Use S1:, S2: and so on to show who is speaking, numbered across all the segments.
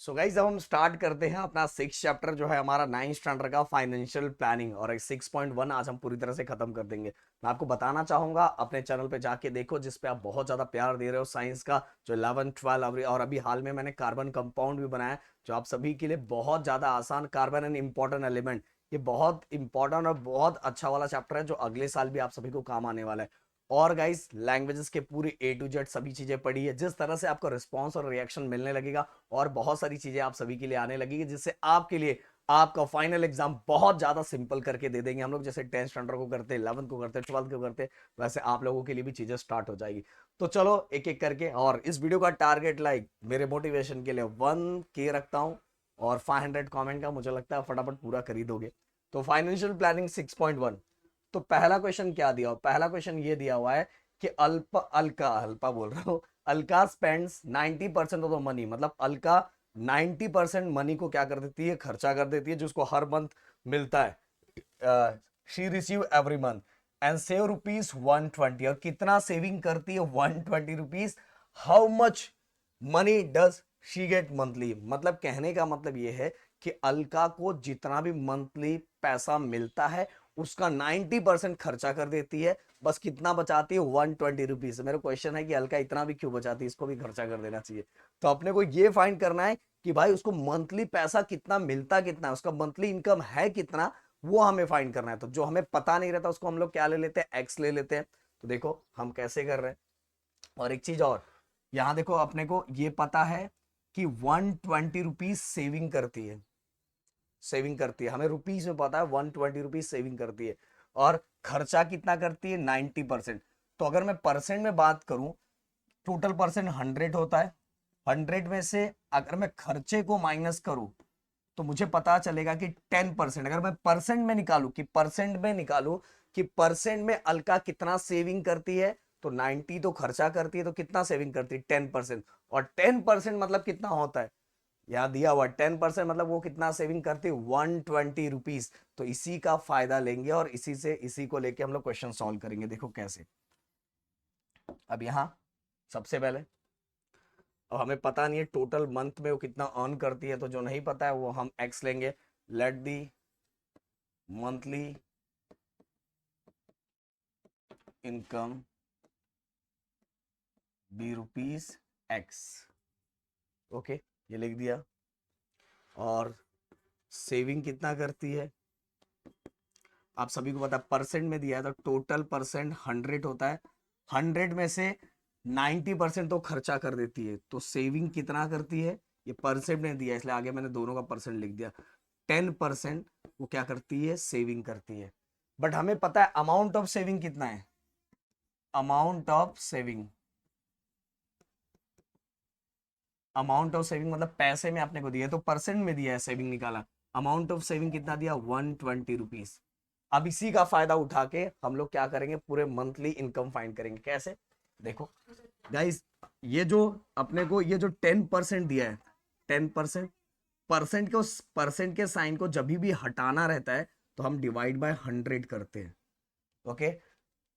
S1: So guys अब हम start करते हैं अपना 6 चैप्टर जो है हमारा 9th स्टैंडर्ड का फाइनेंशियल प्लानिंग और 6.1 आज हम पूरी तरह से खत्म कर देंगे। मैं आपको बताना चाहूंगा अपने चैनल पे जाके देखो जिस पे आप बहुत ज्यादा प्यार दे रहे हो साइंस का जो 11 12 और अभी हाल में मैंने कार्बन कंपाउंड भी बनाया जो आप सभी के लिए बहुत ज्यादा आसान कार्बन एंड इंपॉर्टेंट एलिमेंट। ये बहुत इंपॉर्टेंट और बहुत अच्छा वाला चैप्टर है जो अगले साल भी आप सभी को काम आने वाला है। और गाइस लैंग्वेजेस के पूरी A to Z सभी चीजें पढ़ी है जिस तरह से आपको रिस्पॉन्स और रिएक्शन मिलने लगेगा और बहुत सारी चीजें आप सभी के लिए आने लगेगी जिससे आपके लिए आपका फाइनल एग्जाम बहुत ज्यादा सिंपल करके दे देंगे हम लोग। जैसे 10th स्टैंडर्ड को करते 11th को करते 12th को करते वैसे आप लोगों के लिए भी चीजें स्टार्ट हो जाएगी। तो चलो एक एक करके, और इस वीडियो का टारगेट लाइक मेरे मोटिवेशन के लिए 1K रखता हूँ और 500 कमेंट का मुझे लगता है फटाफट पूरा कर ही दोगे। तो फाइनेंशियल प्लानिंग 6.1। तो पहला क्वेश्चन क्या दिया हुआ, पहला क्वेश्चन ये दिया हुआ है कि अल्का बोल रहा हूँ, Alka spends 90% of the money, मतलब अलका 90% मनी को क्या कर देती है, खर्चा कर देती है जो उसको हर मंथ मिलता है। She receive every month and save rupees 120, और कितना सेविंग करती है 120 rupees. How much money does she get monthly, मतलब कहने का मतलब ये है कि अलका को जितना भी मंथली पैसा मिलता है उसका 90% खर्चा कर देती है, बस कितना बचाती है 120 रुपीज। मेरा क्वेश्चन है कि अलका इतना भी क्यों बचाती है, इसको भी खर्चा कर देना चाहिए। तो अपने को ये फाइंड करना है कि भाई उसको मंथली पैसा कितना मिलता, कितना उसका मंथली इनकम है कितना, वो हमें फाइंड करना है। तो जो हमें पता नहीं रहता उसको हम लोग क्या ले लेते हैं, एक्स ले लेते हैं। तो देखो हम कैसे कर रहे हैं। और एक चीज और, यहां देखो अपने को ये पता है कि 120 रुपीज सेविंग करती है, हमें रुपीज में पता है 120 रुपीज सेविंग करती है। और खर्चा कितना करती है 90%। तो अगर मैं परसेंट में बात करूं, टोटल परसेंट 100 होता है, 100 में से अगर मैं खर्चे को माइनस करूं तो मुझे पता चलेगा कि 10%। अगर मैं परसेंट में निकालू कि परसेंट में अलका कितना सेविंग करती है, तो 90 तो खर्चा करती है तो कितना सेविंग करती है 10%। और 10% मतलब कितना होता है, यहां दिया हुआ 10% मतलब वो कितना सेविंग करती है 120 रुपीज। तो इसी का फायदा लेंगे और इसी को लेके हम लोग क्वेश्चन सॉल्व करेंगे। देखो कैसे। अब यहां सबसे पहले, अब हमें पता नहीं है टोटल मंथ में वो कितना अर्न करती है, तो जो नहीं पता है वो हम एक्स लेंगे। Let the monthly income be rupees x. Okay, ये लिख दिया। और सेविंग कितना करती है, आप सभी को पता है परसेंट में दिया है तो टोटल परसेंट 100 होता है, 100 में से 90% तो खर्चा कर देती है। तो सेविंग कितना करती है, ये परसेंट में दिया है इसलिए आगे मैंने दोनों का परसेंट लिख दिया। 10% वो क्या करती है, सेविंग करती है। बट हमें पता है अमाउंट ऑफ सेविंग कितना है, अमाउंट ऑफ सेविंग मतलब पैसे में आपने को दिया है तो परसेंट में दिया है, सेविंग निकाला। अमाउंट ऑफ सेविंग कितना दिया 120 रुपीज। अब इसी का फायदा उठा के हम लोग क्या करेंगे, पूरे मंथली इनकम फाइंड करेंगे। कैसे, देखो गाइस, ये जो 10% दिया है, 10%, परसेंट को परसेंट के साइन को जब भी हटाना रहता है तो हम डिवाइड बाय 100 करते हैं। ओके,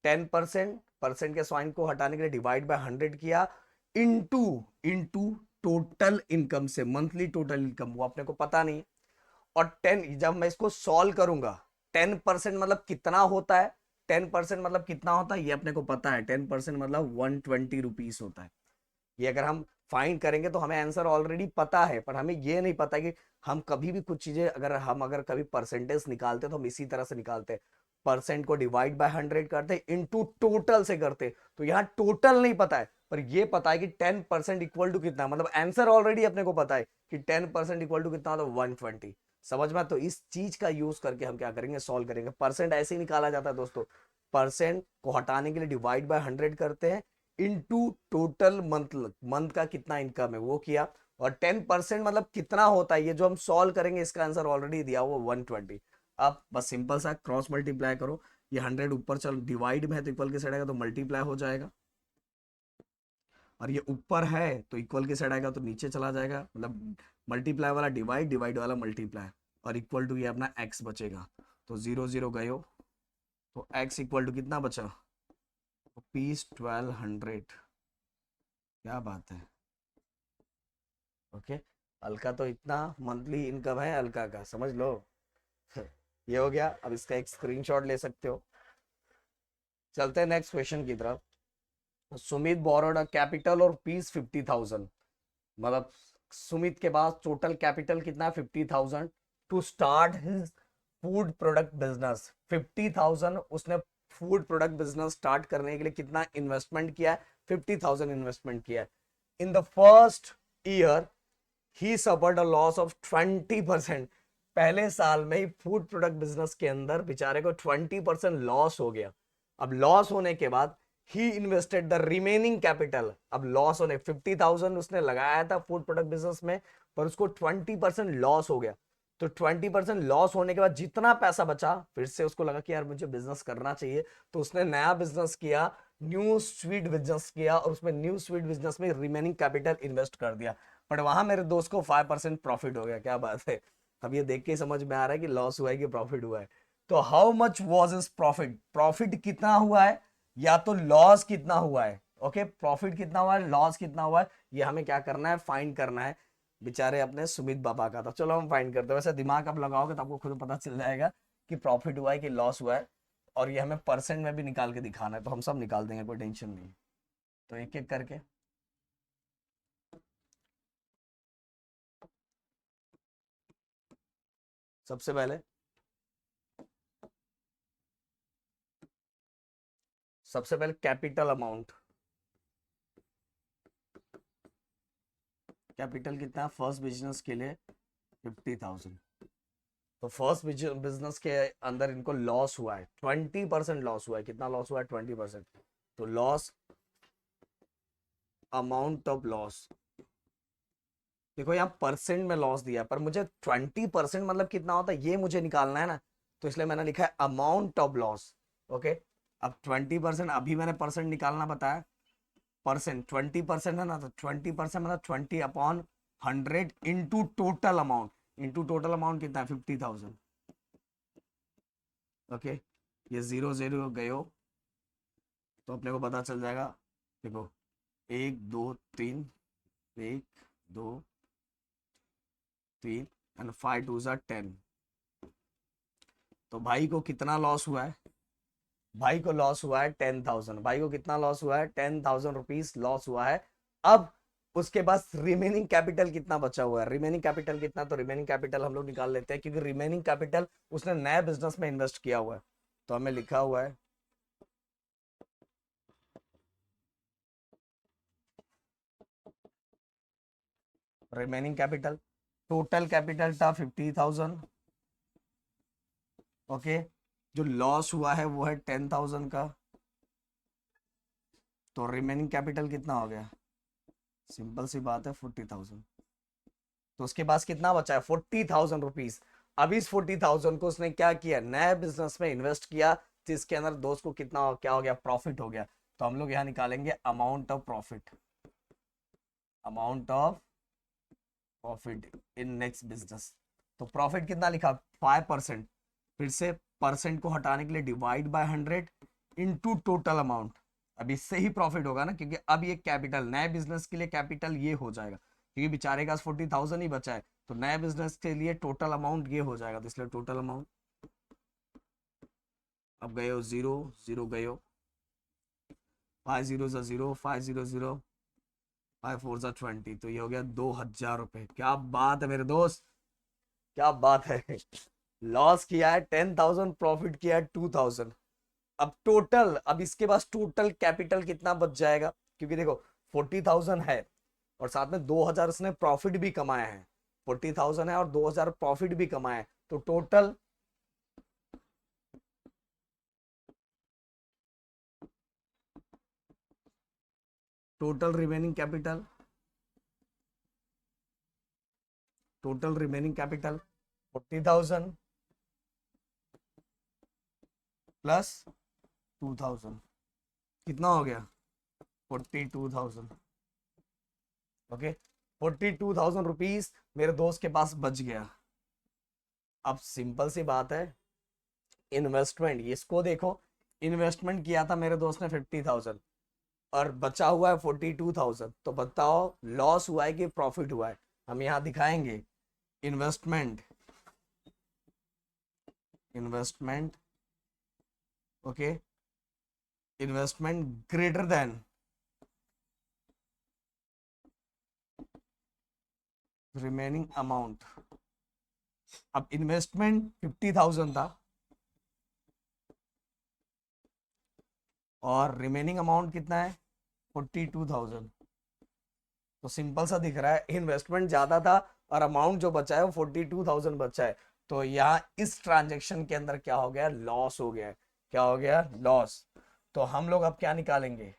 S1: 10% परसेंट के साइन को हटाने के लिए डिवाइड बाय 100 किया, इनटू इनटू टोटल इनकम से, मंथली टोटल इनकम वो अपने को पता नहीं। और 10 जब मैं इसको सॉल्व करूंगा, 10% मतलब कितना होता है, 10% मतलब कितना होता है ये अपने को पता है, 10% मतलब 120 रुपीज होता है। ये अगर हम फाइंड करेंगे तो हमें आंसर ऑलरेडी पता है, पर हमें ये नहीं पता कि हम कभी भी कुछ चीजें अगर कभी परसेंटेज निकालते तो हम इसी तरह से निकालते हैं, परसेंट को डिवाइड बाय 100 करते इनटू टोटल से करते। तो यहाँ टोटल नहीं पता है पर ये पता है कि 10% इक्वल टू कितना, मतलब आंसर ऑलरेडी अपने को पता है कि 10% इक्वल टू कितना, तो 120। समझ में, तो इस चीज का यूज करके हम क्या करेंगे, सॉल्व करेंगे। परसेंट ऐसे ही निकाला जाता है दोस्तों, परसेंट को हटाने के लिए डिवाइड बाय 100 करते हैं इनटू टोटल मंथ का कितना इनकम है वो किया। और 10% मतलब कितना होता है, ये जो हम सॉल्व करेंगे इसका आंसर ऑलरेडी दिया वो 120। अब बस सिंपल सा क्रॉस मल्टीप्लाई करो, ये 100 ऊपर चल डिवाइड में है तो इक्वल के साइड आएगा तो मल्टीप्लाई हो जाएगा, और ये ऊपर है तो इक्वल के साइड आएगा तो नीचे चला जाएगा, मतलब मल्टीप्लाई वाला डिवाइड, डिवाइड वाला मल्टीप्लाई, और इक्वल टू ये अपना एक्स बचेगा। तो 0 0 गए हो तो एक्स इक्वल टू कितना बचा, रुपीज 1200। क्या बात है। ओके, अलका तो इतना मंथली इनकम है अलका का, समझ लो। ये हो गया। अब इसका एक स्क्रीनशॉट ले सकते हो। चलते हैं नेक्स्ट क्वेश्चन की तरफ। सुमित बोरोड कैपिटल और पीस 50,000, मतलब सुमित के पास टोटल कैपिटल कितना है 50,000 to start his food product business. 50,000 उसने फूड प्रोडक्ट बिजनेस स्टार्ट करने के लिए कितना इन्वेस्टमेंट किया है, 50,000 इन्वेस्टमेंट किया है। In the first year he suffered a loss of 20%। पहले साल में ही फूड प्रोडक्ट बिजनेस के अंदर बेचारे को 20% लॉस हो गया। अब लॉस होने के बाद ही इन्वेस्टेड द रिमेनिंग कैपिटल। अब लॉस होने 50,000 उसने लगाया था फूड प्रोडक्ट बिजनेस में, पर उसको 20% लॉस हो गया। तो 20% लॉस होने के बाद जितना पैसा बचा, फिर से उसको लगा कि यार मुझे बिजनेस करना चाहिए, तो उसने नया बिजनेस किया, न्यू स्वीट बिजनेस किया, और उसमें न्यू स्वीट बिजनेस में रिमेनिंग कैपिटल इन्वेस्ट कर दिया। बट वहां मेरे दोस्त को 5% प्रॉफिट हो गया। क्या बात है। अब ये देख के ही समझ में आ रहा है कि लॉस हुआ है कि प्रॉफिट हुआ है। तो how much was is profit, profit कितना हुआ है या तो लॉस कितना हुआ है। ओके, प्रॉफिट कितना हुआ है, लॉस कितना हुआ है, ये हमें क्या करना है, फाइंड करना है बेचारे अपने सुमित बाबा का। तो चलो हम फाइंड करते हैं। वैसे दिमाग आप लगाओगे तो आपको खुद पता चल जाएगा कि प्रॉफिट हुआ है कि लॉस हुआ है, और ये हमें परसेंट में भी निकाल के दिखाना है, तो हम सब निकाल देंगे, कोई टेंशन नहीं। तो एक एक करके सबसे पहले कैपिटल अमाउंट। कैपिटल कितना है फर्स्ट बिजनेस के लिए, 50,000। तो फर्स्ट बिजनेस के अंदर इनको लॉस हुआ है, 20% लॉस हुआ है। कितना लॉस हुआ है, 20%। तो लॉस, अमाउंट ऑफ लॉस, देखो यहाँ परसेंट में लॉस दिया, पर मुझे 20% मतलब कितना होता है ये मुझे निकालना है ना, तो इसलिए मैंने लिखा है अमाउंट ऑफ लॉस। ओके, अब 20%, अभी मैंने परसेंट निकालना बताया। परसेंट 20% है ना, तो 20% मतलब 20/100 into total amount. Into total amount कितना है, 50,000। ओके, ये जीरो जीरो गए हो तो अपने को पता चल जाएगा। देखो, 1 2 3, 1 2 3 एंड 5 2 10। तो भाई को कितना लॉस हुआ है, भाई को लॉस हुआ है 10,000। भाई को कितना लॉस हुआ है, 10,000 रुपीज लॉस हुआ है। अब उसके पास रिमेनिंग कैपिटल कितना बचा हुआ है, रिमेनिंग कैपिटल कितना, तो रिमेनिंग कैपिटल हम लोग निकाल लेते हैं, क्योंकि रिमेनिंग कैपिटल उसने नए बिजनेस में इन्वेस्ट किया हुआ है। तो हमें लिखा हुआ है रिमेनिंग कैपिटल, टोटल कैपिटल था 50,000। ओके, जो लॉस हुआ है वो है 10,000 का, तो रिमेनिंग कैपिटल कितना हो गया, सिंपल सी बात है 40,000। तो उसके पास कितना बचा है, 40,000 रुपीज। अब इस 40,000 को उसने क्या किया, नए बिजनेस में इन्वेस्ट किया, जिसके अंदर दोस्त को कितना क्या हो गया, प्रॉफिट हो गया। तो हम लोग यहाँ निकालेंगे amount of profit, amount of profit in next business. तो प्रॉफिट कितना लिखा, 5%। फिर से परसेंट को हटाने के लिए divide by 100 into total amount. अब इससे ही प्रॉफिट होगा ना, क्योंकि अब ये कैपिटल, नए बिजनेस के लिए कैपिटल ये हो जाएगा, क्योंकि बेचारे के पास 40,000 ही बचा है, तो नए बिजनेस के लिए टोटल अमाउंट ये हो जाएगा, तो इसलिए टोटल अमाउंट। अब गए हो जीरो जीरो, गए हो 5 0 0, 5 0 0, 5 4 20, तो ये हो गया 2,000 रुपए। क्या बात है मेरे दोस्त, क्या बात है। लॉस किया है 10,000, प्रॉफिट किया है 2,000। अब टोटल, अब इसके पास टोटल कैपिटल कितना बच जाएगा, क्योंकि देखो 40,000 है और साथ में 2,000 इसने प्रॉफिट भी कमाया है। 40,000 है और 2,000 प्रॉफिट भी कमाया है, तो total, total remaining capital, total remaining capital 40,000 plus 2,000, कितना हो गया, 42,000। ओके, 42,000 रुपीज मेरे दोस्त के पास बच गया। अब सिंपल सी बात है, इन्वेस्टमेंट, इसको देखो, इन्वेस्टमेंट किया था मेरे दोस्त ने 50,000 और बचा हुआ है 42,000, तो बताओ लॉस हुआ है कि प्रॉफिट हुआ है। हम यहाँ दिखाएंगे investment, okay, investment greater than remaining amount. अब इन्वेस्टमेंट 50,000 था और रिमेनिंग अमाउंट कितना है 42,000। तो सिंपल सा दिख रहा है, इन्वेस्टमेंट ज्यादा था और अमाउंट जो बचा है वो 42,000 बचा है। तो यहाँ इस ट्रांजेक्शन के अंदर क्या हो गया, लॉस हो गया। क्या हो गया, लॉस। तो हम लोग अब क्या निकालेंगे,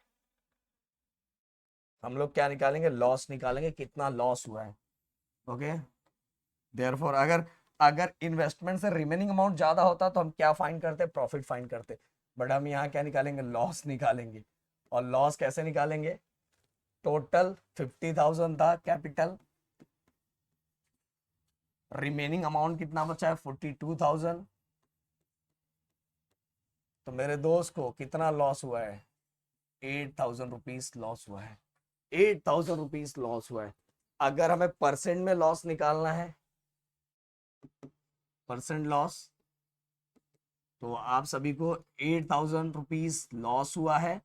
S1: हम लोग क्या निकालेंगे, लॉस निकालेंगे, कितना लॉस हुआ है। ओके, देयरफॉर अगर अगर इन्वेस्टमेंट से रिमेनिंग अमाउंट ज्यादा होता तो हम क्या फाइंड करते, प्रॉफिट फाइंड करते। बट हम यहाँ क्या निकालेंगे, लॉस निकालेंगे। और लॉस कैसे निकालेंगे, टोटल 50,000 था कैपिटल, रिमेनिंग अमाउंट कितना बचा है 42,000। तो मेरे दोस्त को कितना लॉस हुआ है, 8,000 रुपीज लॉस हुआ है। 8,000 रुपीज लॉस हुआ है। अगर हमें परसेंट में लॉस निकालना है, परसेंट लॉस, तो आप सभी को 8,000 रुपीज लॉस हुआ है।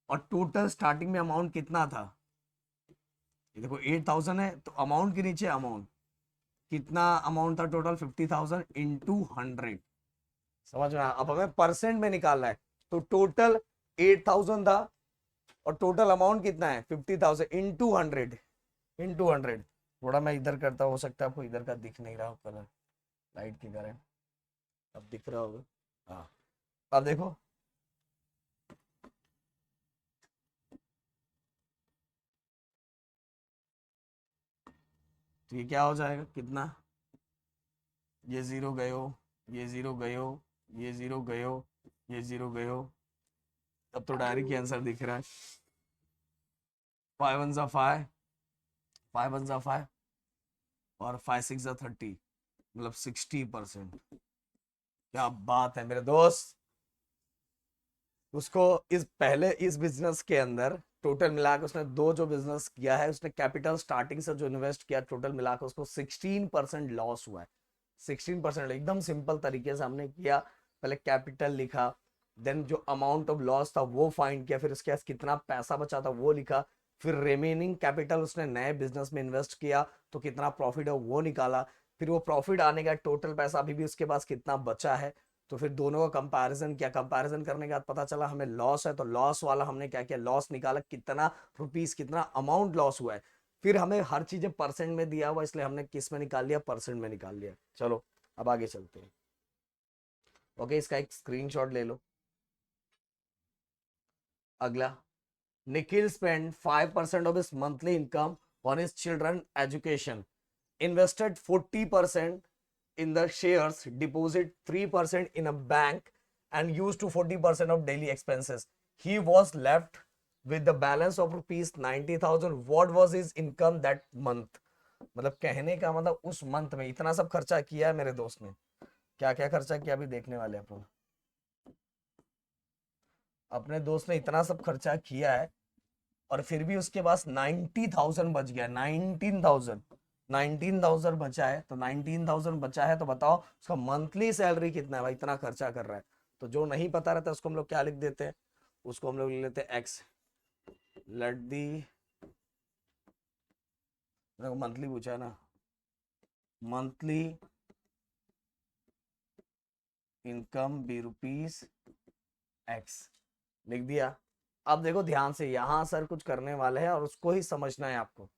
S1: और टोटल स्टार्टिंग में अमाउंट कितना था, ये देखो 8,000 है, तो अमाउंट के नीचे अमाउंट कितना, अमाउंट था टोटल 50,000 इंटू 100। समझ में आया? अब हमें परसेंट में निकालना है, तो टोटल 8,000 था और टोटल अमाउंट कितना है 50,000 इंटू 100, इंटू 100। थोड़ा मैं इधर करता, हो सकता है आपको इधर का दिख नहीं रहा हो कलर लाइट के कारण, अब दिख रहा होगा। हाँ, अब देखो, तो ये क्या हो जाएगा, कितना, ये जीरो गयो, ये जीरो गयो, ये जीरो गयो, ये जीरो गयो। अब तो डायरेक्ट आंसर दिख रहा है, 5 1 5, 5 1 5 और 5 6 30, मतलब 60%। क्या बात है मेरे दोस्त। उसको इस पहले इस बिजनेस के अंदर टोटल मिलाकर उसने दो जो बिजनेस किया है, उसने कैपिटल स्टार्टिंग से जो इन्वेस्ट किया टोटल मिलाकर उसको 16% लॉस हुआ है। 16%, एकदम सिंपल तरीके से हमने किया। पहले कैपिटल लिखा, देन जो अमाउंट ऑफ लॉस था वो फाइंड किया, फिर उसके पास कितना पैसा बचा था वो लिखा, फिर रिमेनिंग कैपिटल उसने नए बिजनेस में इन्वेस्ट किया तो कितना प्रॉफिट है वो निकाला, फिर वो प्रॉफिट आने का टोटल पैसा अभी भी उसके पास कितना बचा है, तो फिर दोनों का कंपैरिजन किया। कंपैरिजन करने के बाद पता चला हमें लॉस है, तो लॉस वाला हमने क्या किया, लॉस निकाला, कितना रुपीस, कितना अमाउंट लॉस हुआ है। फिर हमें हर चीजें परसेंट में दिया हुआ, इसलिए हमने किस में निकाल लिया, परसेंट में निकाल लिया। चलो अब आगे चलते हैं। ओके, इसका एक स्क्रीनशॉट ले लो। अगला, Nikhil spend 5% of his monthly income on his children education, invested 40% in the shares, deposit 3% in a bank and used to 40% of daily expenses. He was left with the balance of rupees 90,000. What was his income that month? मतलब कहने का मतलब उस month में इतना सब खर्चा किया है मेरे दोस्त ने। क्या क्या खर्चा किया अभी देखने वाले अपन। अपने दोस्त ने इतना सब खर्चा किया है और फिर भी उसके पास 90,000 बच गया। 19,000 बचा है, तो 19,000 बचा है, तो बताओ उसका मंथली सैलरी कितना है भाई, इतना खर्चा कर रहा है। तो जो नहीं पता रहता उसको हम लोग क्या लिख देते हैं, उसको हम लोग ले लेते हैं एक्स। लेट दी, मंथली पूछा है ना, monthly income be rupees x, लिख दिया। अब देखो ध्यान से, यहां सर कुछ करने वाले हैं और उसको ही समझना है आपको।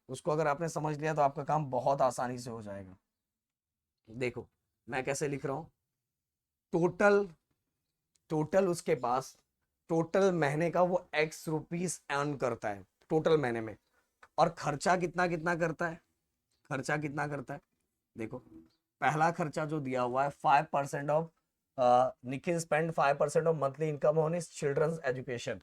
S1: उसको अगर आपने समझ लिया तो आपका काम बहुत आसानी से हो जाएगा। देखो मैं कैसे लिख रहा हूं, टोटल, टोटल उसके पास टोटल महीने का वो एक्स रुपीस अर्न करता है टोटल महीने में। और खर्चा कितना कितना करता है, खर्चा कितना करता है, देखो पहला खर्चा जो दिया हुआ है 5% of, Nikhil spend 5% of monthly income on his children's education.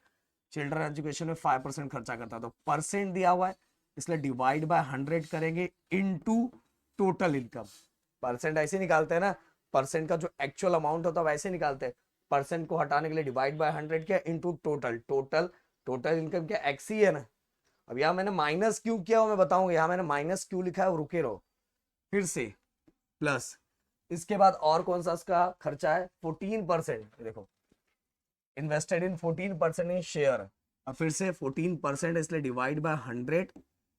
S1: Children education में 5% खर्चा करता है, तो परसेंट दिया हुआ है इसलिए डिवाइड बाय 100 करेंगे इनटू टोटल इनकम। परसेंट ऐसे निकालते हैं ना, परसेंट का जो एक्चुअल अमाउंट होता है वैसे निकालते हैं। परसेंट को हटाने के लिए डिवाइड बाय 100 किया into total, total total income क्या एक्स ही है ना, अब यहाँ मैंने माइनस क्यों किया वो मैं बताऊंगा, यहाँ मैंने माइनस क्यों लिखा है वो रुके रहो। फिर से प्लस, इसके बाद और कौन सा इसका खर्चा है 14%, देखो इन्वेस्टेड इन 14% इन शेयर। अब फिर से 14% इसलिए divide by 100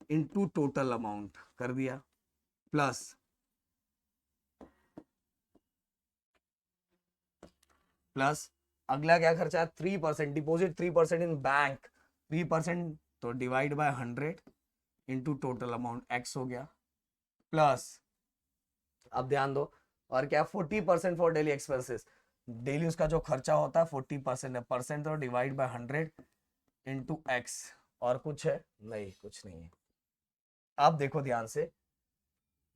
S1: into total amount कर दिया, प्लस प्लस अगला क्या खर्चा है 3%, डिपॉजिट 3% इन बैंक, 3% तो divide by 100 into total amount x हो गया, प्लस अब ध्यान दो और क्या 40% फॉर डेली एक्सपेंसेस, डेली उसका जो खर्चा होता है 40% है, परसेंट तो डिवाइड बाय 100 इंटू एक्स। और कुछ है नहीं, कुछ नहीं है। अब देखो ध्यान से,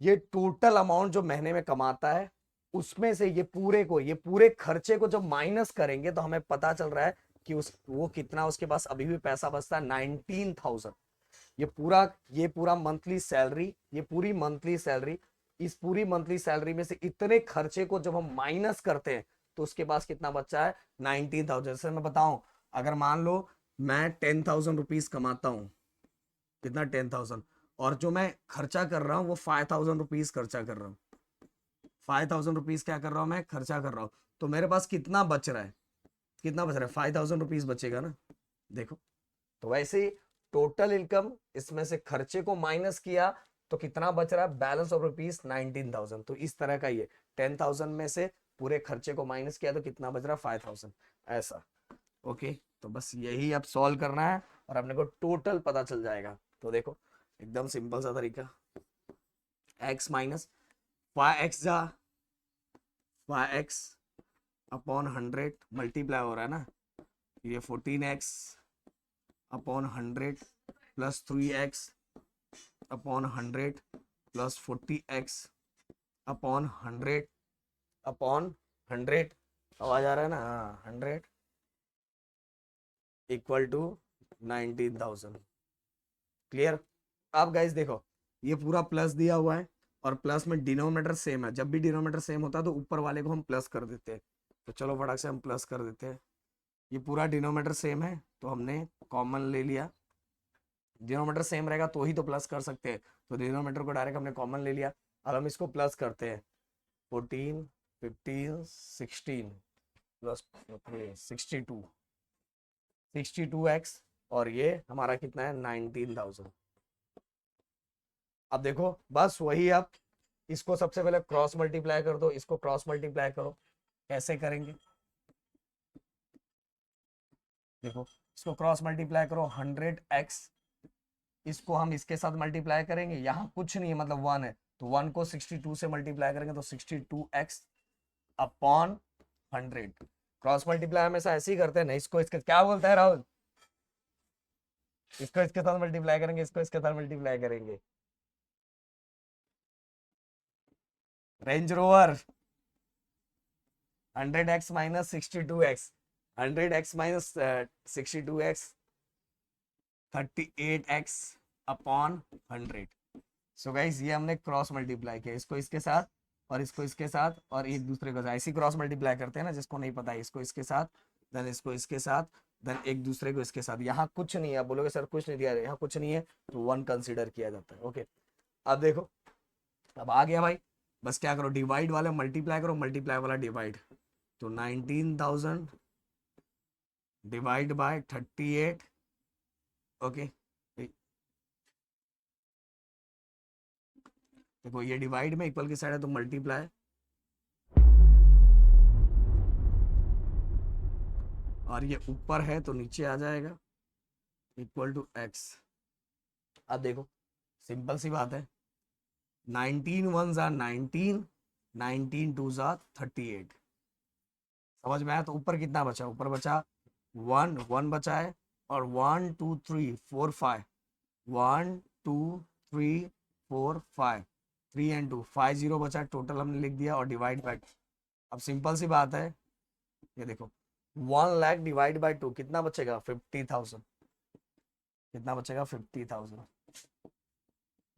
S1: ये टोटल अमाउंट जो महीने में कमाता है उसमें से ये पूरे खर्चे को जब माइनस करेंगे तो हमें पता चल रहा है कि वो कितना उसके पास अभी भी पैसा बचता है 19,000। ये पूरा मंथली सैलरी, ये पूरी मंथली सैलरी, इस पूरी मंथली सैलरी में से इतने खर्चे को जब हम माइनस करते हैं तो उसके पास कितना बच्चा है 19,000। जैसे मैं बताऊं, अगर मान लो मैं 10,000 रुपीज कमाता हूं, कितना 10,000, और जो मैं खर्चा कर रहा हूँ वो 5,000 रुपीज खर्चा कर रहा हूँ, 5,000 रुपीज क्या कर रहा हूँ मैं खर्चा कर रहा हूँ, तो मेरे पास कितना बच रहा है, कितना बच रहा है 5,000 रुपीज बचेगा ना। देखो तो वैसे ही टोटल इनकम इसमें से खर्चे को माइनस किया तो कितना बच रहा है, बैलेंस ऑफ रुपीज 19,000। तो इस तरह का ये 10,000 में से पूरे खर्चे को माइनस किया तो कितना बच रहा है 5,000, ऐसा। ओके, तो बस यही अब सॉल्व करना है और अपने को टोटल पता चल जाएगा। तो देखो एकदम सिंपल सा तरीका, x माइनस फाइव एक्स जा 5x अपॉन 100 मल्टीप्लाई हो रहा है ना, ये 14x upon 100 plus 3x upon 100 plus 40x upon 100 upon 100, आवाज आ रहा है ना, हाँ 100 इक्वल टू 19,000। क्लियर। अब गाइस देखो ये पूरा प्लस दिया हुआ है और प्लस में डिनोमिनेटर सेम है, जब भी डिनोमिनेटर सेम होता है तो ऊपर वाले को हम प्लस कर देते हैं। तो चलो फटाक से हम प्लस कर देते हैं, ये पूरा डिनोमिनेटर सेम है तो हमने कॉमन ले लिया, डिनोमिनेटर सेम रहेगा तो ही तो प्लस कर सकते हैं, तो डिनोमिनेटर को डायरेक्ट हमने कॉमन ले लिया। अब हम इसको प्लस करते हैं, 14 15 16 प्लस 62, 62x और ये हमारा कितना है 19,000। अब देखो बस वही, आप इसको सबसे पहले क्रॉस मल्टीप्लाई कर दो, इसको क्रॉस मल्टीप्लाई करो, कैसे करेंगे देखो, इसको क्रॉस मल्टीप्लाई करो 100x, इसको हम इसके साथ मल्टीप्लाई करेंगे, यहाँ कुछ नहीं है मतलब 1 है तो 1 को 62 से मल्टीप्लाई करेंगे तो 62x अपॉन 100। क्रॉस मल्टीप्लाई हमेशा ऐसे ही करते हैं ना, इसको इसके क्या बोलता है राहुल, इसको इसके साथ मल्टीप्लाई करेंगे, इसको इसके साथ मल्टीप्लाई करेंगे। Range rover 100x minus 62x, 100x minus 62x 38x upon 100। So guys ये हमने क्रॉस मल्टीप्लाई किया, इसको इसके साथ और इसको इसके साथ और एक दूसरे को ऐसे ही क्रॉस मल्टीप्लाई करते हैं ना, जिसको नहीं पता है इसको इसके साथ, देन इसको इसके साथ, देन एक दूसरे को इसके साथ। यहाँ कुछ नहीं है, आप बोलोगे सर कुछ नहीं दिया, यहाँ कुछ नहीं है तो 1 कंसिडर किया जाता है। ओके अब देखो, अब आ गया भाई, बस क्या करो डिवाइड वाला मल्टीप्लाई करो, मल्टीप्लाई वाला डिवाइड, तो 19,000 डिवाइड बाय 38। ओके देखो ये डिवाइड में इक्वल की साइड है तो मल्टीप्लाई, और ये ऊपर है तो नीचे आ जाएगा इक्वल टू x। अब देखो सिंपल सी बात है, 19 1 जा 19, 19 2 जा 38, समझ में आया। तो ऊपर कितना बचा, ऊपर बचा 1 1 बचा है, और 1 2 3 4 5, 1 2 3 4 5, 3 एंड 2 5 0 बचा, टोटल हमने लिख दिया और डिवाइड बाय। अब सिंपल सी बात है, ये देखो 1 लाख डिवाइड बाय 2 कितना बचेगा 50,000, कितना बचेगा 50,000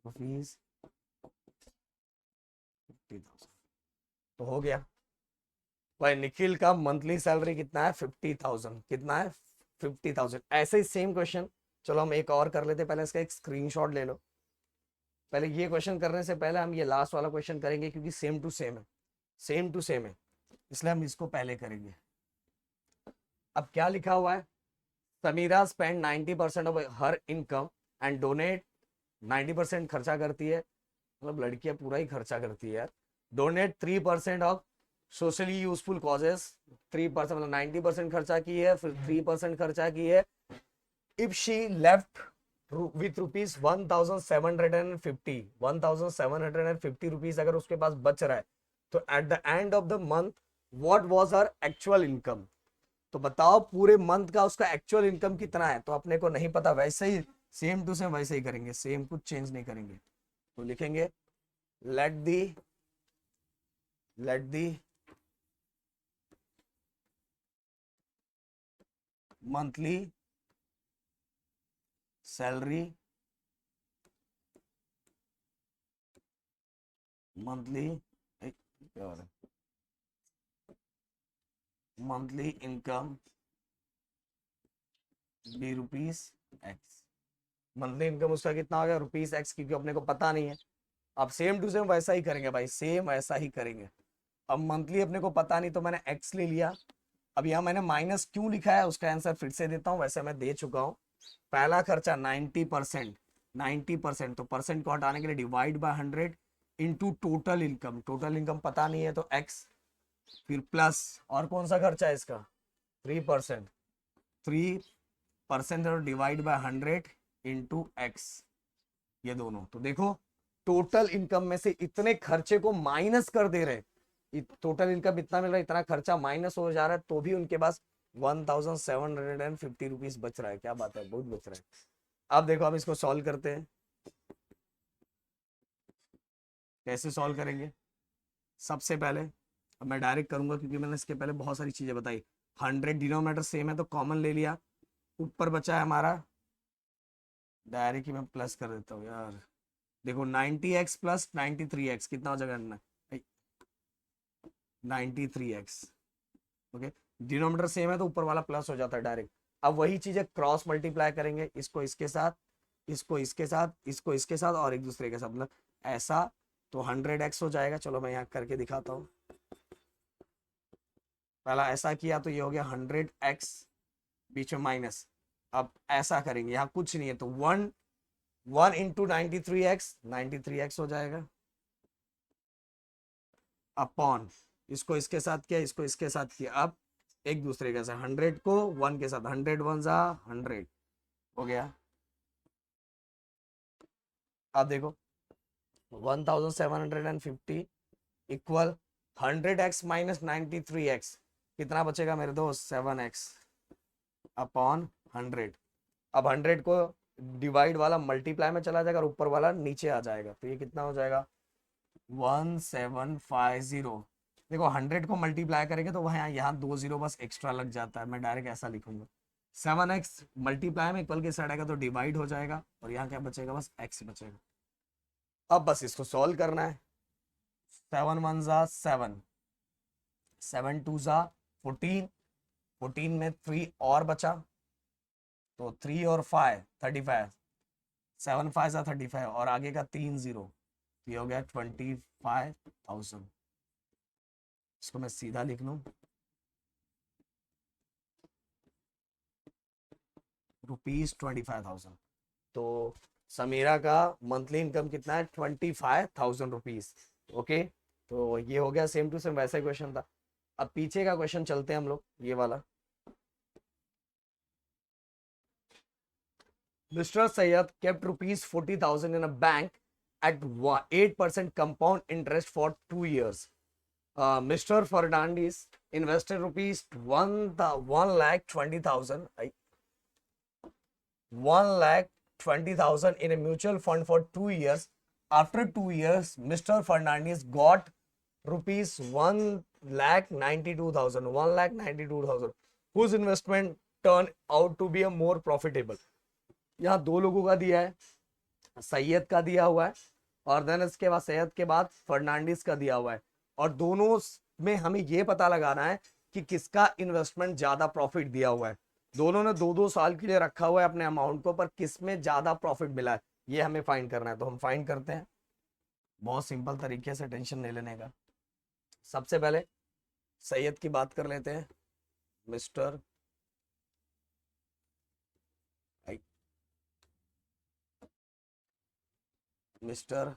S1: रुपीज, 50,000। तो हो गया भाई, निखिल का मंथली सैलरी कितना है 50,000, कितना है 50,000। ऐसे ही सेम क्वेश्चन चलो हम एक और कर लेते, पहले इसका एक स्क्रीनशॉट ले लो। पहले ये क्वेश्चन करने से पहले हम ये लास्ट वाला क्वेश्चन करेंगे, क्योंकि सेम टू सेम है, सेम टू सेम है, इसलिए हम इसको पहले करेंगे। अब क्या लिखा हुआ है, Sameera spend 90% of her income and donate, 90% खर्चा करती है, मतलब लड़कियां पूरा ही खर्चा करती है यार। Donate 3% of socially useful causes, 3% मतलब 90% खर्चा की है, फिर 3% खर्चा की है। If she left with rupees 1750 rupees अगर उसके पास बच रहा है, तो at the end of the month what was her actual income. तो बताओ पूरे मंथ का उसका एक्चुअल इनकम कितना है, तो अपने को नहीं पता, वैसे ही सेम टू सेम वैसे ही करेंगे, सेम कुछ चेंज नहीं करेंगे। तो लिखेंगे let the monthly salary, monthly क्या हो रहा है, monthly income be rupees x. Monthly income उसका कितना हो गया, रुपीज एक्स, क्योंकि अपने को पता नहीं है। अब सेम टू सेम वैसा ही करेंगे भाई, सेम वैसा ही करेंगे। अब मंथली अपने को पता नहीं, तो मैंने एक्स ले लिया। अब यहाँ मैंने माइनस क्यों लिखा है उसका आंसर फिर से देता हूँ, वैसे मैं दे चुका हूँ। पहला खर्चा 90%, 90%, तो परसेंट को हटाने के लिए divide by 100 into total income, total income पता नहीं है तो एक्स, फिर प्लस और कौन सा खर्चा है इसका 3%, 3% और डिवाइड बाय 100 इंटू एक्स, ये दोनों। तो देखो टोटल इनकम में से इतने खर्चे को माइनस कर दे रहे, टोटल इनकम इतना मिल रहा है, इतना खर्चा माइनस हो जा रहा है, तो भी उनके पास 1750 रुपीज बच रहा है। क्या बात है, बहुत बच रहा है। अब देखो हम इसको सॉल्व करते हैं, कैसे सॉल्व करेंगे। सबसे पहले अब मैं डायरेक्ट करूंगा, क्योंकि मैंने इसके पहले बहुत सारी चीजें बताई। 100 डिनोमिनेटर सेम है तो कॉमन ले लिया, ऊपर बचा है हमारा, डायरेक्ट ही मैं प्लस कर देता हूँ यार। देखो 90x प्लस 93x कितना हो जाएगा, 93x। ओके, डिनोमिनेटर सेम है तो ऊपर वाला प्लस हो जाता है डायरेक्ट। अब वही चीजें क्रॉस मल्टीप्लाई करेंगे, इसको इसके साथ, इसको इसके साथ, इसको इसके साथ और एक दूसरे के साथ, मतलब ऐसा, तो 100x हो जाएगा। चलो मैं यहाँ करके दिखाता हूँ। पहला ऐसा किया तो ये हो गया 100x, बीच में माइनस। अब ऐसा करेंगे, यहाँ कुछ नहीं है तो 1 इंटू 93x हो जाएगा, अपॉन, इसको इसके साथ किया, इसको इसके साथ किया। अब एक दूसरे के साथ 100 को 1 के साथ, 100 1 जा 100 हो गया। अब देखो 1750 इक्वल 100x माइनस 93x, कितना बचेगा मेरे दोस्त, 7x अपॉन 100। अब 100 को डिवाइड वाला मल्टीप्लाई में चला जाएगा और ऊपर वाला नीचे आ जाएगा, तो ये कितना हो जाएगा 1750। देखो 100 को मल्टीप्लाई करेंगे तो वहाँ यहाँ 2 जीरो बस एक्स्ट्रा लग जाता है, मैं डायरेक्ट ऐसा लिखूंगा। 7x मल्टीप्लाई में इक्वल के साइड आएगा तो डिवाइड हो जाएगा, और यहाँ क्या बचेगा, बस x बचेगा। अब बस इसको सॉल्व करना है। 7 1 जा 7, 7 2 जा 14, 14 में 3 और बचा, तो 3 और 5 35, 7 5 जा 35 और आगे का 3 जीरो, ये हो गया 25,000। इसको मैं सीधा लिख लूं, ₹25,000। तो समीरा का मंथली इनकम कितना है, 25,000 रुपीज। ओके, तो ये हो गया सेम टू सेम वैसा क्वेश्चन था। अब पीछे का क्वेश्चन चलते हैं हम लोग, ये वाला। Mister Syed kept ₹40,000 in a bank at 8% compound interest for 2 years. Mr. Fernandez invested ₹1,20,000 in a mutual fund for 2 years. After 2 years, Mr. Fernandez got ₹1,92,000, whose investment turned out to be a more profitable. यहाँ दो लोगों का दिया है, सैयद का दिया हुआ है, और देन इसके बाद सैयद के बाद फर्नांडिस का दिया हुआ है, और दोनों में हमें ये पता लगाना है कि किसका इन्वेस्टमेंट ज्यादा प्रॉफिट दिया हुआ है। दोनों ने 2-2 साल के लिए रखा हुआ है अपने अमाउंट को, पर किस में ज्यादा प्रॉफिट मिला है ये हमें फाइंड करना है। तो हम फाइंड करते हैं बहुत सिंपल तरीके से, टेंशन नहीं लेने का। सबसे पहले सैयद की बात कर लेते हैं। Mister mister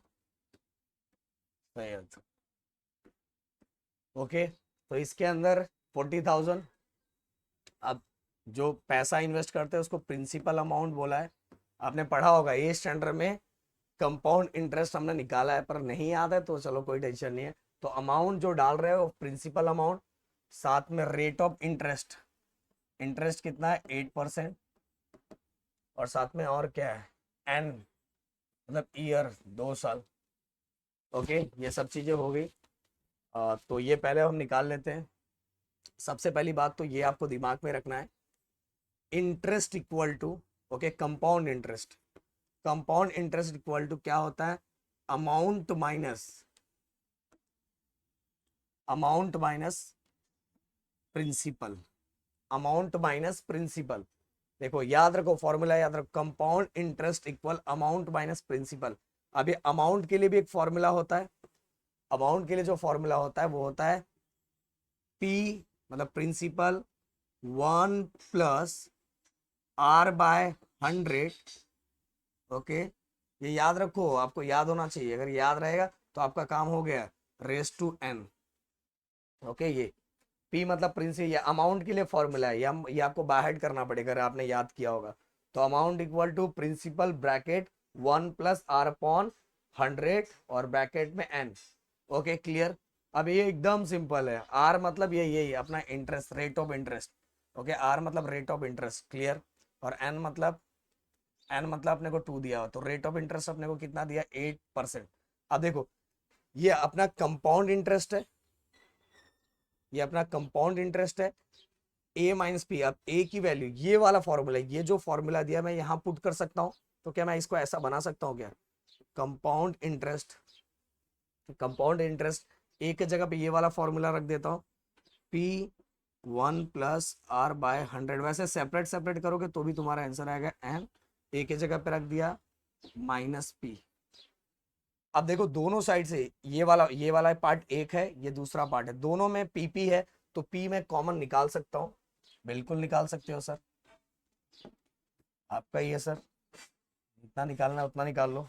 S1: Syed. ओके, तो इसके अंदर 40,000। अब जो पैसा इन्वेस्ट करते हैं उसको प्रिंसिपल अमाउंट बोला है। आपने पढ़ा होगा ए स्टैंडर्ड में, कंपाउंड इंटरेस्ट हमने निकाला है, पर नहीं याद है तो चलो कोई टेंशन नहीं है। तो अमाउंट जो डाल रहे हो प्रिंसिपल अमाउंट, साथ में रेट ऑफ इंटरेस्ट, इंटरेस्ट कितना है 8%, और साथ में और क्या है एन, मतलब ईयर, 2 साल। ओके, ये सब चीजें हो गई। तो ये पहले हम निकाल लेते हैं। सबसे पहली बात तो ये आपको दिमाग में रखना है, interest equal to, okay, compound interest. Compound interest equal to क्या होता है, amount minus principal, amount minus principal. देखो याद रखो, फॉर्मूला याद रखो, compound interest equal amount minus principal. अभी अमाउंट के लिए भी एक फॉर्मूला होता है। अमाउंट के लिए जो फॉर्मूला होता है वो होता है पी, मतलब प्रिंसिपल 1+R/100। ओके, ये याद रखो, आपको याद होना चाहिए। अगर याद रहेगा तो आपका काम हो गया, रेस टू एन। ओके, ये पी मतलब प्रिंसिपल, ये अमाउंट के लिए फॉर्मूला है, ये आपको बाहर करना पड़ेगा अगर आपने याद किया होगा। तो amount equal to principal bracket 1+R/100 और ब्रैकेट में एन। Okay, clear. अब ये एकदम सिंपल है। आर मतलब ये यही अपना interest, rate of interest. Okay, R मतलब रेट ऑफ इंटरेस्ट, क्लियर। और एन मतलब अपने को 2 दिया हुआ, तो रेट ऑफ इंटरेस्ट अपने को कितना दिया, 8%। अब देखो, ये अपना कंपाउंड इंटरेस्ट है, ये अपना कंपाउंड इंटरेस्ट है, ए माइनस पी। अब ए की वैल्यू, ये वाला फॉर्मूला, ये जो फॉर्मूला दिया मैं यहां पुट कर सकता हूं। तो क्या मैं इसको ऐसा बना सकता हूं क्या, कंपाउंड इंटरेस्ट, कंपाउंड इंटरेस्ट ए की जगह पे ये वाला फॉर्मूला रख देता हूं, पी 1+R/100। वैसे सेपरेट सेपरेट करोगे तो भी तुम्हारा आंसर आएगा एन, ए की जगह पे रख दिया माइनस पी। अब देखो दोनों साइड से ये वाला पार्ट एक है, ये दूसरा पार्ट है, दोनों में पीपी है, तो पी में कॉमन निकाल सकता हूं। बिल्कुल निकाल सकते हो सर, आपका ही है सर, जितना निकालना है उतना निकाल लो।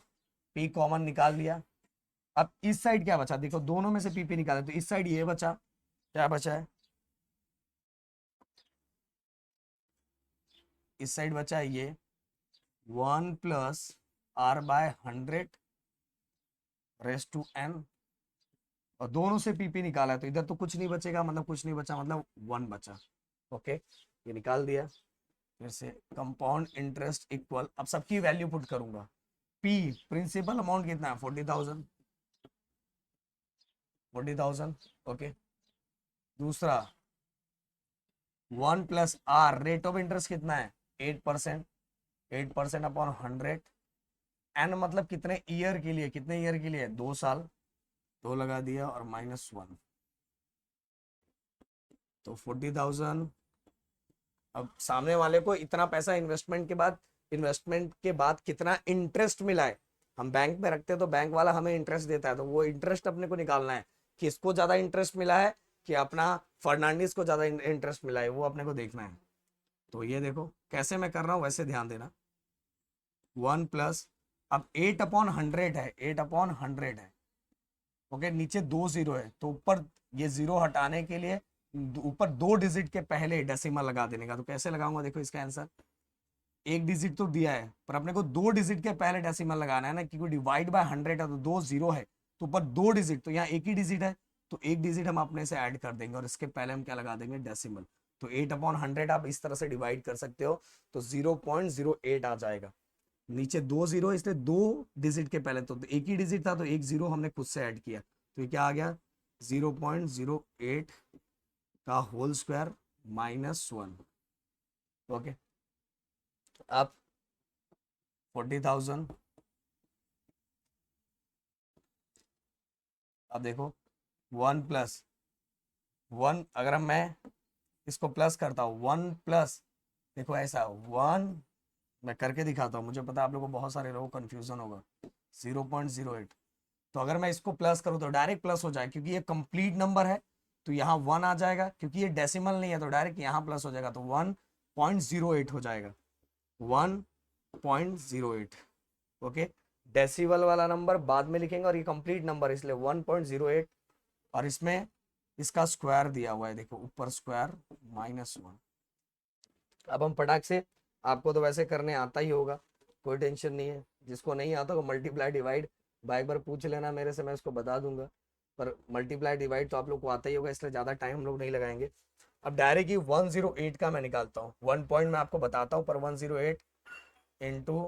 S1: पी कॉमन निकाल लिया। अब इस साइड क्या बचा, देखो दोनों में से पीपी निकाले तो इस साइड ये बचा, क्या बचा है, इस साइड बचा है ये 1+R/100 रेस टू एन, और दोनों से पीपी निकाला है तो इधर तो कुछ नहीं बचेगा, मतलब कुछ नहीं बचा, मतलब 1 बचा। ओके, ये निकाल दिया। फिर से कंपाउंड इंटरेस्ट इक्वल, अब सबकी वैल्यू पुट करूंगा। पी प्रिंसिपल अमाउंट कितना है, 40,000, 40,000। ओके, दूसरा 1+R, रेट ऑफ इंटरेस्ट कितना है 8%, 8% अपॉन 100। एन मतलब कितने ईयर के लिए, कितने ईयर के लिए, 2 साल, 2 लगा दिया और -1, तो 40,000। अब सामने वाले को इतना पैसा इन्वेस्टमेंट के बाद कितना इंटरेस्ट मिला है, हम बैंक में रखते हैं तो बैंक वाला हमें इंटरेस्ट देता है, तो वो इंटरेस्ट अपने को निकालना है, किसको ज्यादा इंटरेस्ट मिला है, कि अपना फर्नांडिस को ज्यादा इंटरेस्ट मिला है, वो अपने को देखना है। तो ये देखो कैसे मैं कर रहा हूँ, वैसे ध्यान देना। 1+, अब 8/100 है, 8/100 है। ओके, नीचे 2 जीरो है तो ऊपर ये जीरो हटाने के लिए ऊपर 2 डिजिट के पहले डेसिमल लगा देने का। तो कैसे लगाऊंगा, देखो इसका आंसर, एक डिजिट तो दिया है पर अपने को 2 डिजिट के पहले डेसिमल लगाना है ना, क्योंकि डिवाइड बाय 100 है तो 2 जीरो है, तो ऊपर 2 डिजिट, तो यहाँ एक ही डिजिट है, तो एक डिजिट हम अपने से ऐड कर देंगे और इसके पहले हम क्या लगा देंगे, डेसिमल। तो 8/100 आप इस तरह से डिवाइड कर सकते हो, तो 0.08 आ जाएगा। नीचे 2 जीरो, इसलिए 2 डिजिट के पहले, तो एक ही डिजिट था तो एक जीरो हमने खुद से ऐड किया, तो ये क्या आ गया, 0.08 का होल स्क्वायर -1। ओके, अब 40,000, अब देखो 1+1, अगर मैं इसको प्लस करता हूँ, 1+ देखो ऐसा 1, मैं करके दिखाता हूँ, मुझे पता है आप लोगों को बहुत सारे लोगों को कंफ्यूजन होगा। 0.08, तो अगर मैं इसको प्लस करूँ तो डायरेक्ट प्लस हो जाए, क्योंकि ये कंप्लीट नंबर है तो यहाँ 1 आ जाएगा, क्योंकि ये डेसिमल नहीं है तो डायरेक्ट यहाँ प्लस हो जाएगा, तो 1.08 हो जाएगा, 1.08। ओके, डेसिमल वाला नंबर बाद में लिखेंगे और ये कंप्लीट नंबर इसलिए 1.08, और इसमें इसका स्क्वायर दिया हुआ है, देखो ऊपर स्क्वायर -1। अब हम फटाक से, आपको तो वैसे करने आता ही होगा, कोई टेंशन नहीं है, जिसको नहीं आता तो मल्टीप्लाई डिवाइड बार एक बार पूछ लेना मेरे से, मैं उसको बता दूंगा, पर मल्टीप्लाई डिवाइड तो आप लोग को आता ही होगा, इसलिए ज़्यादा टाइम हम लोग नहीं लगाएंगे। अब डायरेक्ट ही 108 का मैं निकालता हूँ, 1 पॉइंट मैं आपको बताता हूँ, पर 108 इंटू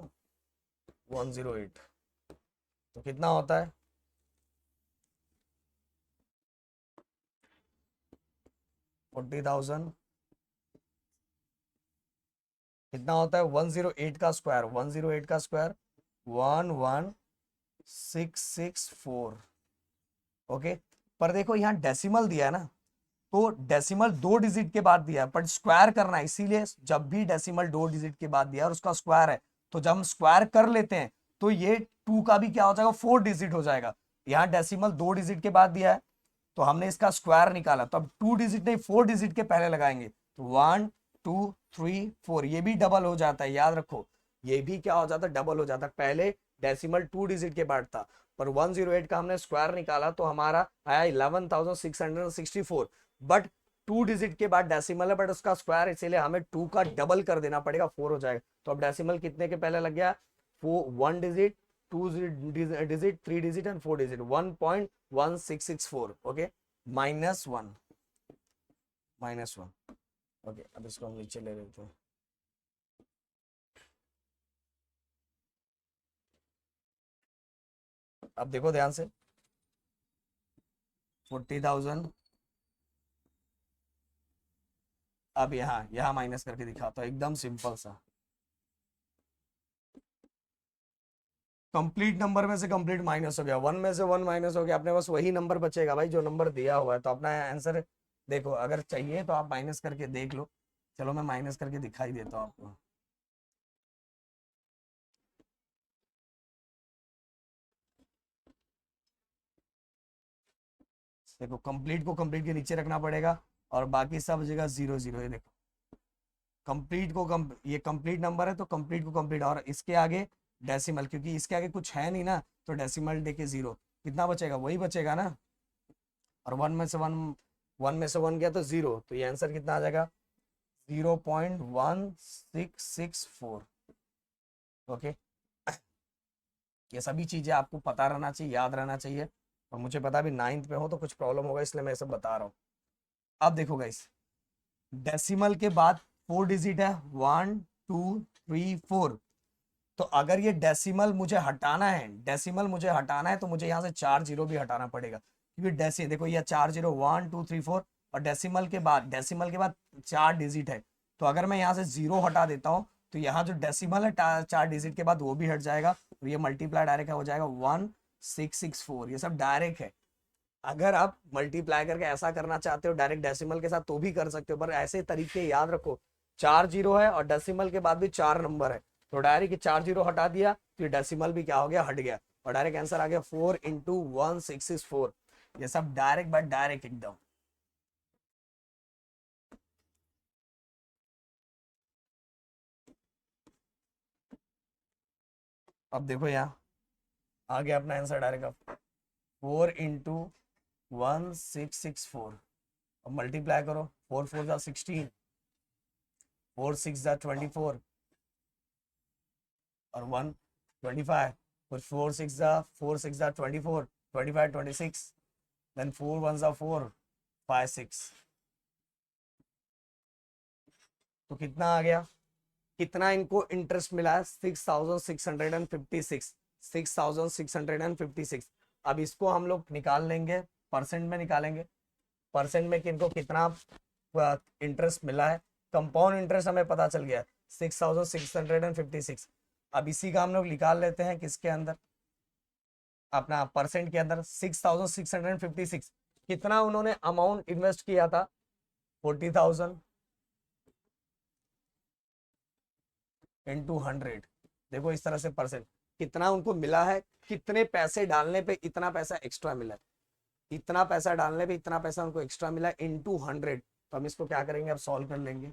S1: 108 तो कितना होता है, 40,000। कितना होता है 108 का स्क्वायर, 108 का स्क्वायर 11664। ओके, पर देखो यहाँ डेसिमल दिया है ना, तो डेसिमल 2 डिजिट के बाद दिया है, पर स्क्वायर करना है, इसीलिए जब भी डेसिमल 2 डिजिट के बाद दिया है और उसका स्क्वायर है, तो जब हम स्क्वायर कर लेते हैं तो ये 2 का भी क्या हो जाएगा, 4 डिजिट हो जाएगा। यहाँ डेसिमल 2 डिजिट के बाद दिया है तो हमने इसका स्क्वायर निकाला, तो अब 2 डिजिट नहीं 4 डिजिट के पहले लगाएंगे, तो 1 2 3 4, ये भी डबल हो जाता है, याद रखो, ये भी क्या हो जाता है, डबल हो जाता है। पहले डेसिमल 2 डिजिट के बाद था, पर 108 का हमने स्क्वायर निकाला तो हमारा आया 11,664, बट 2 डिजिट के बाद डेसिमल है, बट उसका स्क्वायर, इसीलिए हमें 2 का डबल कर देना पड़ेगा, 4 हो जाएगा। तो अब डेसिमल कितने के पहले लग गया, 1 digit, 2 digit, 3 digit and 4 digit, 1.1664। Okay, -1, -1। Okay, अब इसको हम नीचे ले लेते हैं। अब देखो ध्यान से, 40,000, अब यहाँ यहाँ माइनस करके दिखाता हूँ, एकदम सिंपल सा, कंप्लीट नंबर में से कंप्लीट माइनस हो गया, 1 में से 1 माइनस हो गया, अपने पास वही नंबर बचेगा भाई जो नंबर दिया हुआ है, तो अपना आंसर देखो, अगर चाहिए तो आप माइनस करके देख लो, चलो मैं माइनस करके दिखाई देता हूँ आपको। देखो कंप्लीट को कंप्लीट के नीचे रखना पड़ेगा और बाकी सब जगह 0 0, ये देखो कंप्लीट को ये कंप्लीट नंबर है तो कंप्लीट को कंप्लीट, और इसके आगे डेसिमल, क्योंकि इसके आगे कुछ है नहीं ना, तो डेसिमल देके 0, कितना बचेगा, वही बचेगा ना, और 1 में से 1, 1 में से 1 गया तो 0, तो ये आंसर कितना आ जाएगा, 0.1664। ओके, ये सभी चीजें आपको पता रहना चाहिए, याद रहना चाहिए, और मुझे पता अभी 9th पे हो तो कुछ प्रॉब्लम होगा, इसलिए मैं सब बता रहा हूँ। अब देखो गाइस, डेसिमल के बाद 4 डिजिट है, 1 2 3 4, तो अगर ये डेसिमल मुझे हटाना है, डेसिमल मुझे हटाना है तो मुझे यहाँ से 4 जीरो भी हटाना पड़ेगा, क्योंकि डेसिमल देखो ये 4 जीरो, 1 2 3 4, और डेसिमल के बाद 4 डिजिट है, तो अगर मैं यहाँ से 0 हटा देता हूँ तो यहाँ जो डेसिमल है 4 डिजिट के बाद वो भी हट जाएगा, और ये मल्टीप्लाई डायरेक्ट हो जाएगा 1664, ये सब डायरेक्ट है। अगर आप मल्टीप्लाई करके ऐसा करना चाहते हो डायरेक्ट डेसिमल के साथ तो भी कर सकते हो, पर ऐसे तरीके याद रखो, 4 जीरो है और डेसिमल के बाद भी 4 नंबर है, तो डायरेक्ट 4 जीरो हटा दिया तो डेसिमल भी क्या हो गया, हट गया, और डायरेक्ट आंसर आ गया 4 × 1 664। ये सब डायरेक्ट बाय डायरेक्ट एकदम। अब देखो यहाँ आ गया अपना आंसर डायरेक्ट, अब 4 × 1 664, अब मल्टीप्लाई करो, 4 4 जा 16, 4 6 जा 24, और 1 25, फिर 4 6 जा 24, 25 26, then 4 1 जा 4 5 6, तो कितना आ गया, कितना इनको इंटरेस्ट मिला है, 6,656, 6,656। अब इसको हम लोग निकाल लेंगे, परसेंट में निकालेंगे, परसेंट में कि इनको कितना इंटरेस्ट मिला है, कंपाउंड इंटरेस्ट हमें पता चल गया 6,656। अब इसी का हम लोग निकाल लेते हैं किसके अंदर, अपना परसेंट के अंदर, 6,656 कितना उन्होंने अमाउंट इन्वेस्ट किया था, 40,000, इंटू 100। देखो इस तरह से परसेंट कितना उनको मिला है, कितने पैसे डालने पे इतना पैसा एक्स्ट्रा मिला है, इतना पैसा डालने पे इतना पैसा उनको एक्स्ट्रा मिला इंटू 100। तो हम इसको क्या करेंगे, अब सॉल्व कर लेंगे।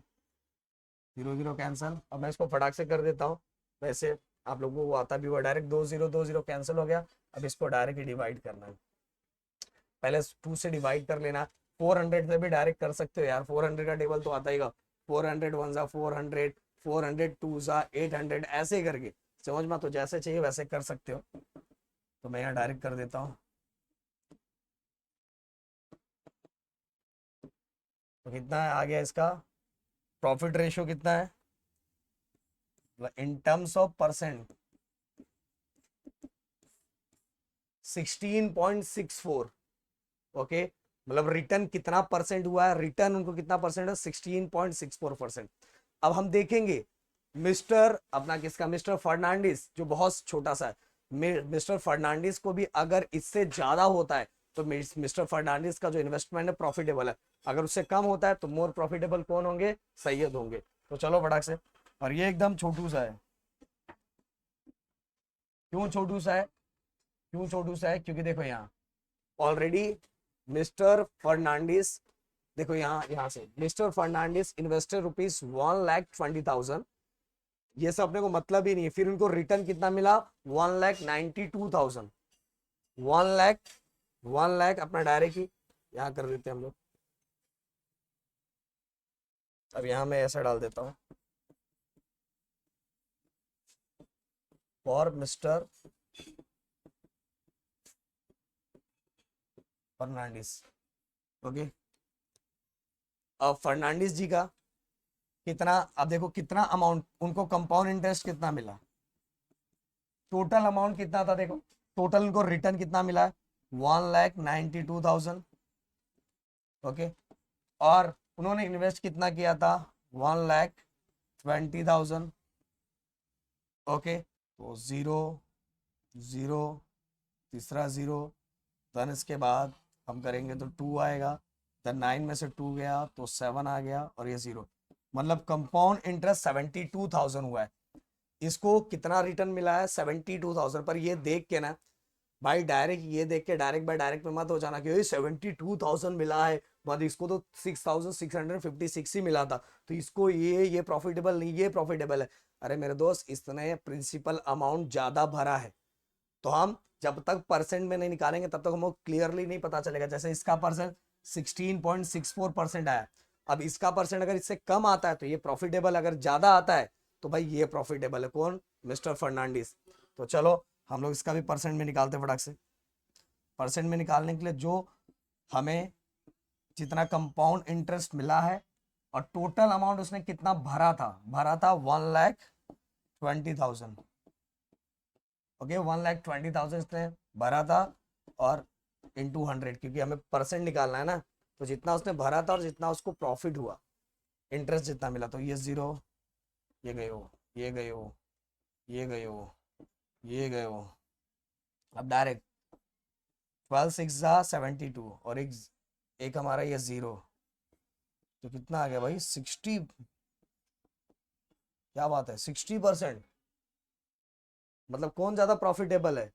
S1: 0 0 कैंसिल। अब मैं इसको फटाक से कर देता हूँ, वैसे आप लोगों को आता भी हुआ, डायरेक्ट 2 0 कैंसिल हो गया। अब इसको डायरेक्ट डिवाइड करना है, पहले 2 से डिवाइड कर लेना। 400 से भी डायरेक्ट कर सकते हो यार, 400 का टेबल तो आता ही गा। 400 1 जा 400, 400 2 जा 800, ऐसे करके समझ में, तो जैसे चाहिए वैसे कर सकते हो। तो मैं यहाँ डायरेक्ट कर देता हूँ। तो कितना है आ गया इसका प्रॉफिट रेशियो, कितना है in terms of percent, 16.64। Okay, मतलब रिटर्न कितना परसेंट हुआ है, रिटर्न उनको कितना परसेंट है, 16.64%। अब हम देखेंगे मिस्टर अपना किसका, मिस्टर फर्नांडिस जो बहुत छोटा सा है, मिस्टर फर्नांडिस को भी अगर इससे ज्यादा होता है तो मिस्टर फर्नांडिस का जो इन्वेस्टमेंट है प्रॉफिटेबल है, अगर उससे कम होता है तो मोर प्रॉफिटेबल कौन होंगे, सैयद होंगे। तो चलो फटाक से, और ये एकदम छोटू सा है। क्यों छोटू सा है, क्यों छोटू सा है, क्योंकि देखो यहाँ ऑलरेडी मिस्टर फर्नांडिस, देखो यहाँ से मिस्टर फर्नांडिस इन्वेस्टेड ₹1,20,000, ये सब अपने को मतलब ही नहीं है। फिर उनको रिटर्न कितना मिला, 1,92,000, 1 लाख अपना डायरेक्ट ही यहाँ कर देते हैं हम लोग। अब यहाँ मैं ऐसा डाल देता हूँ, फॉर मिस्टर फर्नांडिस। ओके, अब फर्नांडिस जी का कितना, अब देखो कितना अमाउंट उनको कंपाउंड इंटरेस्ट कितना मिला, टोटल अमाउंट कितना था, देखो टोटल उनको रिटर्न कितना मिला है, 1,92,000। ओके, और उन्होंने इन्वेस्ट कितना किया था, 1,20,000। ओके, तो 0 0 तीसरा 0, देन इसके बाद हम करेंगे तो 2 आएगा, देन 9 में से 2 गया तो 7 आ गया, और ये 0, मतलब कंपाउंड इंटरेस्ट 72,000 हुआ है। इसको कितना रिटर्न मिला है, 72,000। पर ये देख के ना भाई, डायरेक्ट ये देख के डायरेक्ट बाय डायरेक्ट में मत हो जाना कि 72,000 मिला है, मतलब इसको तो 6,656 ही मिला था, तो इसको ये प्रॉफिटेबल नहीं, ये प्रॉफिटेबल है। अरे मेरे दोस्त, इसने प्रिंसिपल अमाउंट ज्यादा भरा है, तो हम जब तक परसेंट में नहीं निकालेंगे तब तक हमको क्लियरली नहीं पता चलेगा। जैसे इसका परसेंट 16.64% आया, अब इसका परसेंट अगर इससे कम आता है तो ये प्रॉफिटेबल, अगर ज्यादा आता है तो भाई ये प्रॉफिटेबल है, कौन, मिस्टर फर्नांडिस। तो चलो हम लोग इसका भी परसेंट में निकालते फटाक से। परसेंट में निकालने के लिए जो हमें जितना कंपाउंड इंटरेस्ट मिला है और टोटल अमाउंट उसने कितना भरा था 1,20,000। ओके, 1,20,000 इसने भरा था, और इंटू 100, क्योंकि हमें परसेंट निकालना है ना, तो जितना उसने भरा था और जितना उसको प्रॉफिट हुआ, इंटरेस्ट जितना मिला, तो ये 0, ये गए हो, ये गए हो, ये गए हो, ये गए हो। अब डायरेक्ट 12 6 जा 72, और एक हमारा ये 0, तो कितना आ गया भाई 60, क्या बात है 60%। मतलब कौन ज्यादा प्रॉफिटेबल है,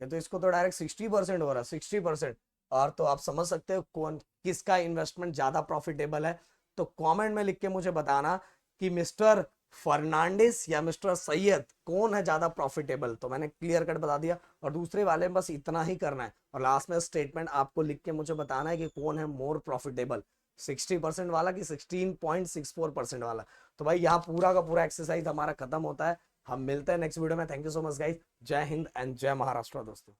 S1: ये तो इसको तो डायरेक्ट 60% हो रहा है, 60%। और तो आप समझ सकते हो कौन किसका इन्वेस्टमेंट ज्यादा प्रॉफिटेबल है। तो कमेंट में लिख के मुझे बताना कि मिस्टर फर्नांडिस या मिस्टर सैयद कौन है ज्यादा प्रॉफिटेबल। तो मैंने क्लियर कट बता दिया, और दूसरे वाले में बस इतना ही करना है, और लास्ट में स्टेटमेंट आपको लिख के मुझे बताना है कि कौन है मोर प्रॉफिटेबल, 60% वाला कि 16.64% वाला। तो भाई यहाँ पूरा का पूरा एक्सरसाइज हमारा खत्म होता है। हम मिलते हैं नेक्स्ट वीडियो में। Thank you so much guys, जय हिंद एंड जय महाराष्ट्र दोस्तों।